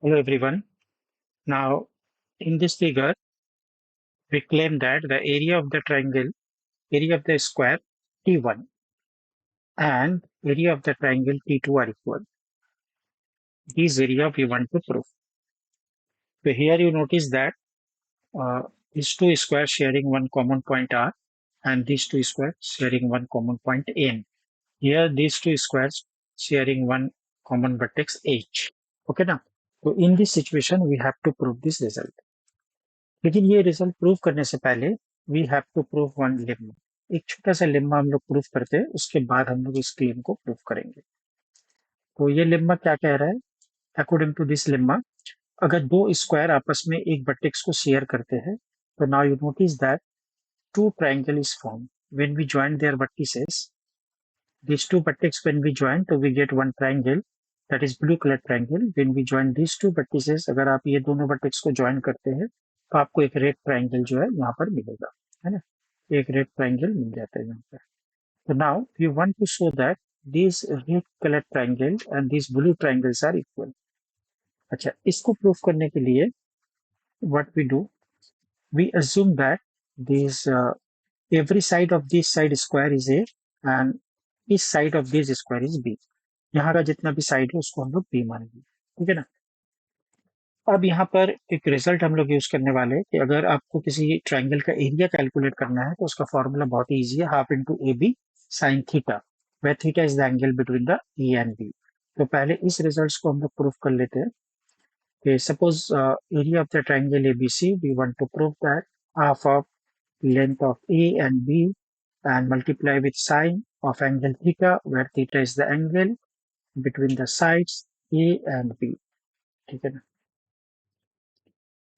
Hello everyone. Now, in this figure, we claim that the area of the square T1 and area of the triangle T2 are equal. This area we want to prove. So here you notice that uh, these two squares sharing one common point R and these two squares sharing one common point N. Here these two squares sharing one common vertex H. Okay now. So in this situation we have to prove this result. लेकिन ये result prove करने से पहले we have to prove one lemma. एक छोटा सा lemma हम लोग प्रूव करते हैं, उसके बाद हम लोग इस क्लेम को प्रूव करेंगे। तो ये लेम्मा क्या कह रहा है? अकॉर्डिंग टू दिस लेम्मा, अगर दो स्क्वायर आपस में एक वर्टेक्स को शेयर करते हैं, तो now you notice that two triangle is form when we join their vertices. these two vertex when we join, तो we get one triangle, that is blue color triangle. When we join these two vertices, अगर आप ये दोनों vertex को join करते हैं तो आपको एक रेड ट्रायंगल जो है यहाँ पर मिलेगा, है ना? एक रेड ट्रायंगल मिल जाता है यहाँ पर। तो now we want to show that this red colour triangle and this blue triangles are equal. अच्छा, इसको प्रूव करने के लिए what we do, we assume that this every side of this side square is a and इस side of this square is b. यहाँ का जितना भी साइड है उसको हम लोग बी मानेंगे, ठीक है ना? अब यहाँ पर एक रिजल्ट हम लोग यूज करने वाले हैं कि अगर आपको किसी ट्रायंगल का एरिया कैलकुलेट करना है तो उसका फॉर्मूला बहुत ही ईजी है, half into a b sine theta, where theta is the angle between the a and b. तो पहले इस रिजल्ट को हम लोग प्रूफ कर लेते हैं कि suppose area of the triangle a b c, we want to prove that half of length of A and B and multiply with sine of angle theta, where theta is the angle between the sides A and B. ठीक है ना?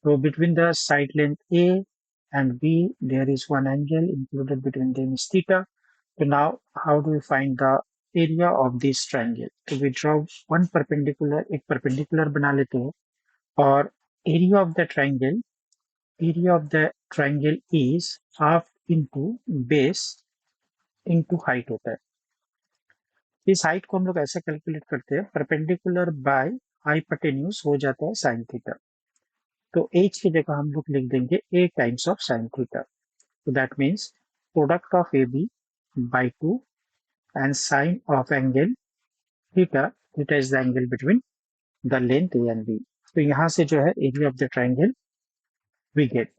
So between the side length A and B, there is one angle included between them is theta. So now, how do we find the area of this triangle? So we draw one perpendicular, एक perpendicular बना लेते हैं, और area of the triangle is half into base into height होता है। इस height को हम लोग ऐसे कैलकुलेट करते हैं, परपेंडिकुलर बाय हाइपोटेन्यूज हो जाता है साइन थीटा। तो एच की जगह हम लोग लिख देंगे a times of sine theta. तो that means product of A B by 2 and sine of angle theta, theta is the angle between the length a and b. तो यहाँ से जो है area of the triangle we get.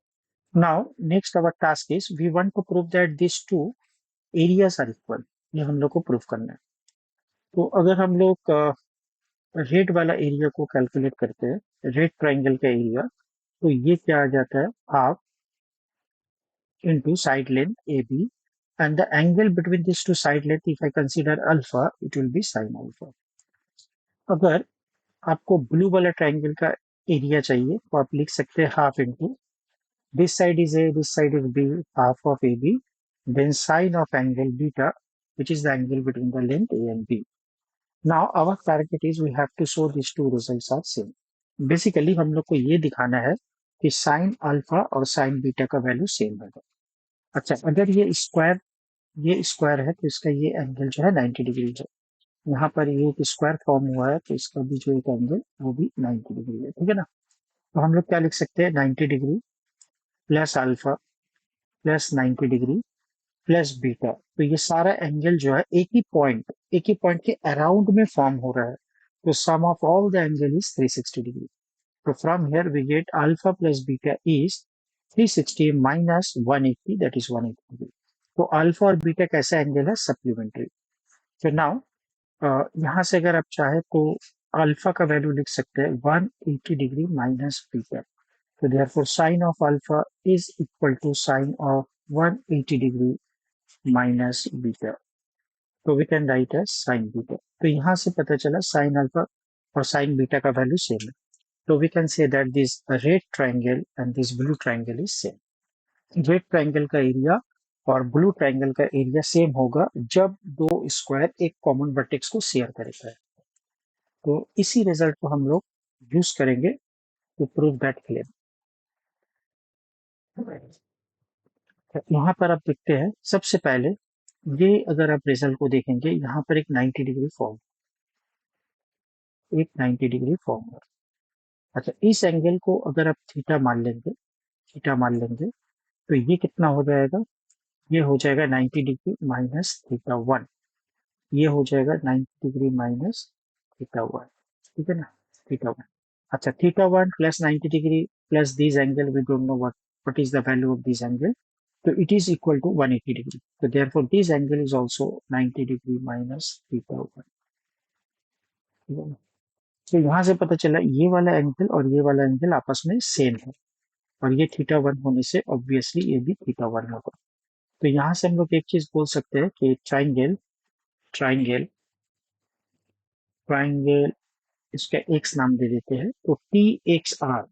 Now next our task is we want to prove that this two areas are equal. ये हम लोग को prove करना है। तो अगर हम लोग रेड वाला एरिया को कैलकुलेट करते हैं, रेड ट्राइंगल का एरिया, तो ये क्या आ जाता है, half into side length AB, and the angle between these two side length, if I consider alpha, it will be sin alpha. अगर आपको ब्लू वाला ट्राइंगल का एरिया चाहिए तो आप लिख सकते हैं half into this side is a, this side is b, half of A b, then sine of angle beta which is the angle between the length A and B. Now our target is we have to show these two results are same. Basically हम लोग को ये दिखाना है कि sign alpha और sine beta का value same है। अच्छा, अगर ये स्क्वायर है तो इसका ये एंगल जो है 90 डिग्री है। यहाँ पर ये एक स्क्वायर फॉर्म हुआ है तो इसका भी जो एक एंगल वो भी 90 डिग्री है, ठीक है ना? तो हम लोग क्या लिख सकते हैं, 90 degree plus alpha plus 90 degree plus beta. तो ये सारा एंगल जो है एक ही पॉइंट के अराउंड में फॉर्म हो रहा है। तो sum of all the angle is 360 degree. तो from here we get alpha plus beta is 360 minus 180, that is 180 degree. तो अल्फा और बीटा कैसा एंगल है, सप्लीमेंट्री। तो नाउ यहाँ से अगर आप चाहे तो अल्फा का वैल्यू लिख सकते हैं 180 डिग्री माइनस बीटा। तो therefore sine of alpha is equal to sine of 180 degree minus beta. तो we can write as sine beta. तो यहाँ से पता चला साइन अल्फा और साइन बीटा का वैल्यू सेम है। तो we can say that this red triangle and this blue triangle is same. Red triangle का एरिया और ब्लू ट्राइंगल का एरिया सेम होगा जब दो स्क्वायर एक कॉमन वर्टेक्स को शेयर करेगा है। तो इसी रिजल्ट को हम लोग यूज करेंगे टू प्रूव दैट क्लेम। यहाँ पर आप देखते हैं, सबसे पहले ये अगर आप रिजल्ट को देखेंगे, यहाँ पर एक 90 डिग्री फॉर्म है। अच्छा, इस एंगल को अगर आप थीटा मान लेंगे तो ये कितना हो जाएगा, ये हो जाएगा 90 डिग्री माइनस थीटा वन, ये हो जाएगा 90 डिग्री माइनस थीटा वन, ठीक है ना, थीटा वन। अच्छा, theta one plus 90 degree plus this angle, we don't know what is the value of this angle, so it is equal to 180 degree, so therefore this angle is also 90 degree minus theta 1, ठीक है ना। तो यहाँ से पता चला ये वाला एंगल और ये वाला एंगल आपस में सेम है, और ये थीटा वन होने से ऑब्वियसली ये भी थीटा वन होगा। तो यहाँ से हम लोग एक चीज बोल सकते हैं कि ट्राइंगल ट्राइंगल इसका एक्स नाम दे देते हैं, तो T X R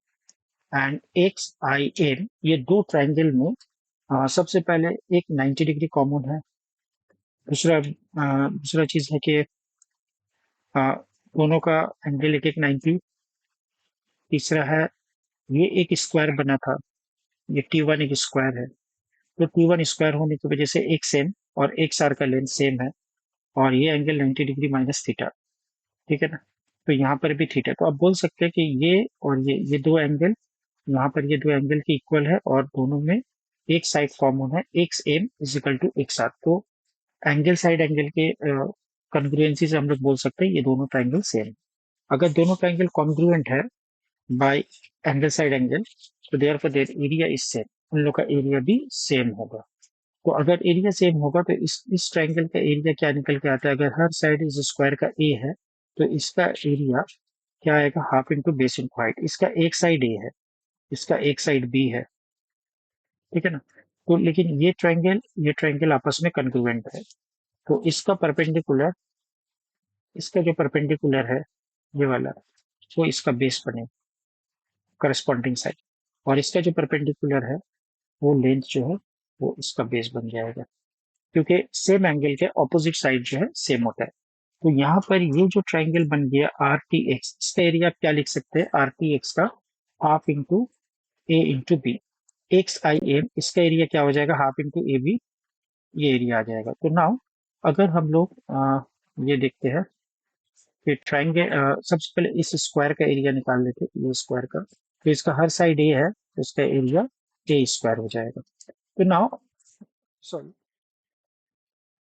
and X I N, ये दो ट्राइंगल में सबसे पहले एक 90 डिग्री कॉमन है। दूसरा चीज है कि दोनों का एंगल एक एक 90। तीसरा है ये एक स्क्वायर बना था, ये टी वन एक स्क्वायर है, तो टी वन स्क्वायर होने की वजह से एक सेम और एक सार का लेंथ सेम है, और ये एंगल 90 डिग्री माइनस थीटा, ठीक है ना। तो यहाँ पर भी थीटा, तो आप बोल सकते हैं कि ये और ये दो एंगल, यहाँ पर ये दो एंगल के इक्वल है और दोनों में एक साइड कॉमन है, X M is equal to X R, तो एंगल साइड एंगल के कॉन्ग्रुएंसी से हम लोग बोल सकते हैं ये दोनों ट्राइंगल सेम। अगर दोनों ट्राइंगल कॉन्ग्रुएंट है बाय एंगल साइड एंगल, तो therefore their area is same, उन लोग का एरिया भी सेम होगा। तो अगर एरिया सेम होगा तो इस ट्राइंगल का एरिया क्या निकल के आता है, अगर हर साइड इस स्क्वायर का ए है तो इसका एरिया क्या आएगा, half into base into height. इसका एक साइड ए है, इसका एक साइड बी है, ठीक है ना। तो लेकिन ये ट्राइंगल आपस में कंग्रुएंट है, तो इसका जो परपेंडिकुलर है ये वाला, वो इसका बेस बने करस्पॉन्डिंग साइड, और इसका जो परपेंडिकुलर है वो लेंथ जो है वो इसका बेस बन जाएगा, क्योंकि सेम एंगल के ऑपोजिट साइड जो है सेम होता है। तो यहाँ पर ये जो ट्राइंगल बन गया आर टी एक्स, इसका एरिया क्या लिख सकते हैं, आर टी एक्स का half into a into b, X I M, इसका एरिया क्या हो जाएगा, हाफ इंटू ए बी, ये एरिया आ जाएगा। तो नाउ अगर हम लोग ये देखते हैं कि ट्राइंगल, सबसे पहले इस स्क्वायर का एरिया निकाल लेते हैं, ये स्क्वायर का, तो इसका हर साइड ए है तो इसका एरिया ए स्क्वायर हो जाएगा। तो now sorry,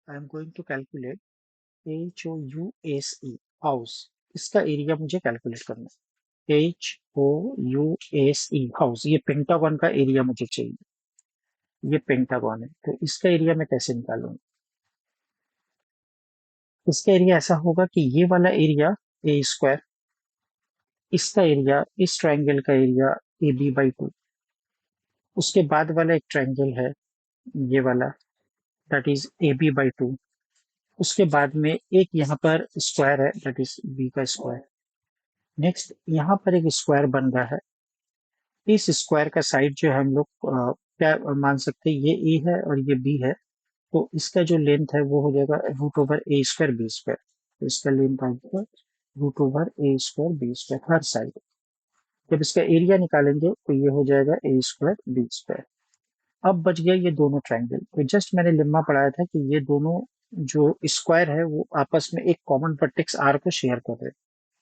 I am going to calculate H O U S E, house, इसका एरिया मुझे कैलकुलेट करना है। H O U S E, house, ये पेंटागन का एरिया मुझे चाहिए, ये पेंटागन है, तो इसका एरिया मैं कैसे निकालूंगा। इसका एरिया ऐसा होगा कि ये वाला एरिया ए स्क्वायर, इसका एरिया, इस ट्राइंगल का area a B by two, उसके बाद वाला एक ट्राइंगल है ये वाला, that is a B by two, उसके बाद में एक यहाँ पर स्क्वायर है दैट इज बी का स्क्वायर। नेक्स्ट यहाँ पर एक स्क्वायर बन रहा है, इस स्क्वायर का साइड जो है हम लोग क्या मान सकते हैं, ये ए है और ये बी है, तो इसका जो लेंथ है वो हो जाएगा रूट ओवर ए स्क्वायर बी स्क्वायर, तो इसका लेंथ आ जाएगा रूट ओवर ए स्क्वायर बी स्क्वायर हर साइड। जब इसका एरिया निकालेंगे तो ये हो जाएगा ए स्क्वायर बी स्क्वायर। अब बच गया ये दोनों ट्राइंगल, तो जस्ट मैंने लिम्मा पढ़ाया था कि ये दोनों जो स्क्वायर है वो आपस में एक कॉमन वर्टेक्स आर को शेयर कर रहे हैं,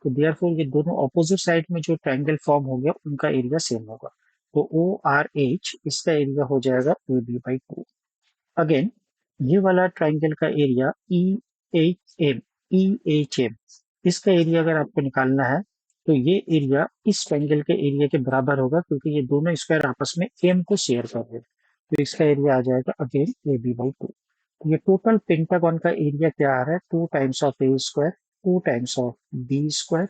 तो देयरफॉर ये दोनों ऑपोजिट साइड में जो ट्राइंगल फॉर्म हो गया उनका एरिया सेम होगा, तो ओ आर एच, इसका एरिया हो जाएगा a B by two. Again ये वाला ट्राइंगल का area E H M, E H M, इसका एरिया अगर आपको निकालना है तो ये एरिया इस ट्राइंगल के एरिया के बराबर होगा, क्योंकि ये दोनों स्क्वायर आपस में एम को शेयर कर रहे हैं, तो इसका एरिया आ जाएगा again a B by two. तो ये टोटल पेंटागन का एरिया क्या आ रहा है, two times of A square, two times of B square,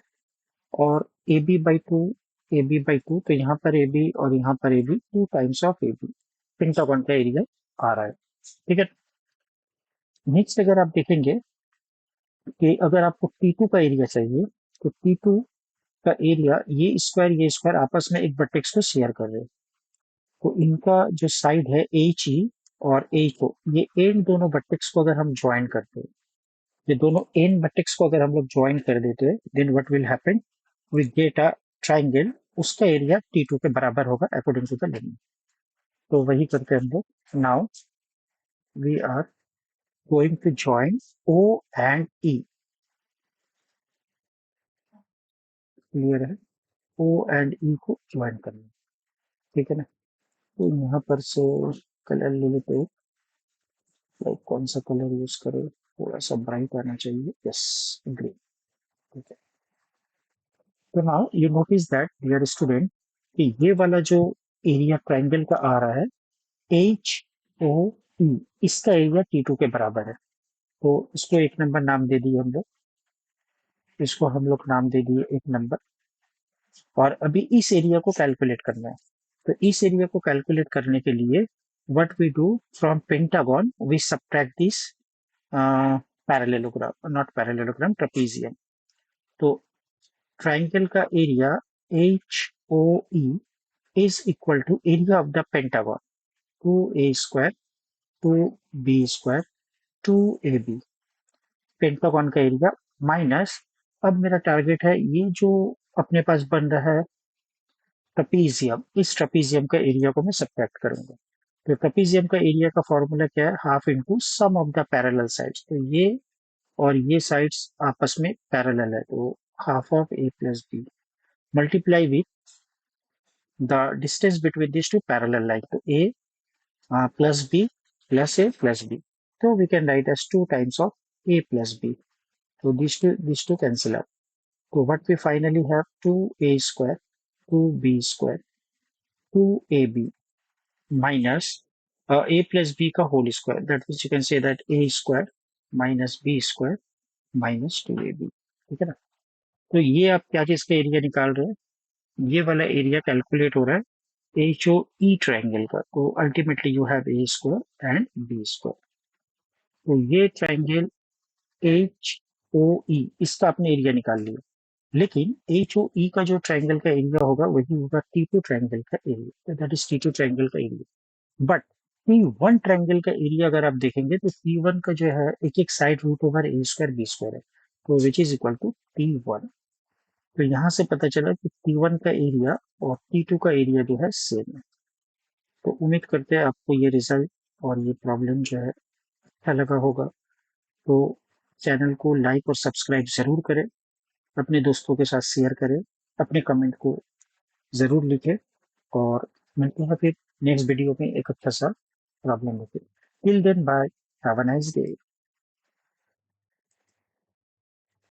और A B by two, A B by two, तो यहाँ पर ए बी और यहाँ पर A B, two times of A B, pentagon का एरिया आ रहा है, ठीक है। नेक्स्ट अगर आप देखेंगे कि अगर आपको T2 का एरिया चाहिए, तो T2 का एरिया, ये स्क्वायर आपस में एक वर्टेक्स को शेयर कर रहे हैं, तो इनका जो साइड है एच ई और एच ओ, ये एन दोनों वर्टेक्स को अगर हम ज्वाइन करते हैं, ये दोनों एन वर्टेक्स को अगर हम लोग ज्वाइन कर देते हैं, then what will happen, we get a triangle, उसका एरिया T2 के बराबर होगा अकॉर्डिंग टू द लिमिट। तो वही करते हैं हम लोग। Now we are going to join O and E, clear है। ओ एंड ई को ज्वाइन करना है, ठीक है ना। तो यहाँ पर से कलर ले लेते हैं, लाइक कौन सा कलर यूज करें, थोड़ा सा ब्राइट आना चाहिए, यस ग्रीन, ठीक है। तो now you notice that dear student कि ये वाला जो एरिया ट्राइंगल का आ रहा है एच ओ ई, इसका एरिया T2 के बराबर है। तो इसको एक नंबर नाम दे दिए हम लोग, इसको हम लोग नाम दे दिए एक नंबर। और अभी इस एरिया को कैलकुलेट करना है। तो इस एरिया को कैलकुलेट करने के लिए what we do, from pentagon we subtract this parallelogram, not parallelogram, trapezium. तो ट्राइंगल का area H O E is equal to area of the pentagon, 2a² 2b² 2ab, pentagon का एरिया माइनस, अब मेरा target है ये जो अपने पास बन रहा है ट्रपीजियम, इस ट्रपीजियम का एरिया को मैं सब्ट्रैक्ट करूंगा। तो ट्रपीजियम का एरिया का फॉर्मूला क्या है, half into sum of the parallel sides. तो ये और ये साइड्स आपस में पैरेलल है, तो half of a plus b multiply with the distance between this two parallel line, तो a plus b plus a plus b, तो we can write as 2 times of a plus b। तो these two cancel out. So what we finally have, 2a square 2b square 2ab minus a plus b का whole square, that means you can say that a square minus b square minus 2ab, ठीक है ना। तो ये आप क्या चीज का एरिया निकाल रहे हैं, ये वाला एरिया कैलकुलेट हो रहा है एच ओ ई ट्राइंगल का। तो ultimately you have a square and b square. तो ये ट्राइंगल एच ओ ई, इसका आपने एरिया निकाल लिया, लेकिन एच ओ ई का जो ट्राइंगल का एरिया होगा वही होगा T2 ट्राइंगल का area, that is T2 triangle का एरिया। बट T1 ट्राइंगल का एरिया अगर आप देखेंगे तो T1 का जो है एक एक side root over a square b square है, तो which is equal to T1। तो यहाँ से पता चला कि T1 का एरिया और T2 का एरिया जो है सेम है। तो उम्मीद करते हैं आपको ये रिजल्ट और ये प्रॉब्लम जो है अच्छा लगा होगा। तो चैनल को लाइक और सब्सक्राइब जरूर करें, अपने दोस्तों के साथ शेयर करें, अपने कमेंट को जरूर लिखें, और मिलते हैं फिर नेक्स्ट वीडियो में एक अच्छा सा प्रॉब्लम लेके। Till then bye, have a nice day.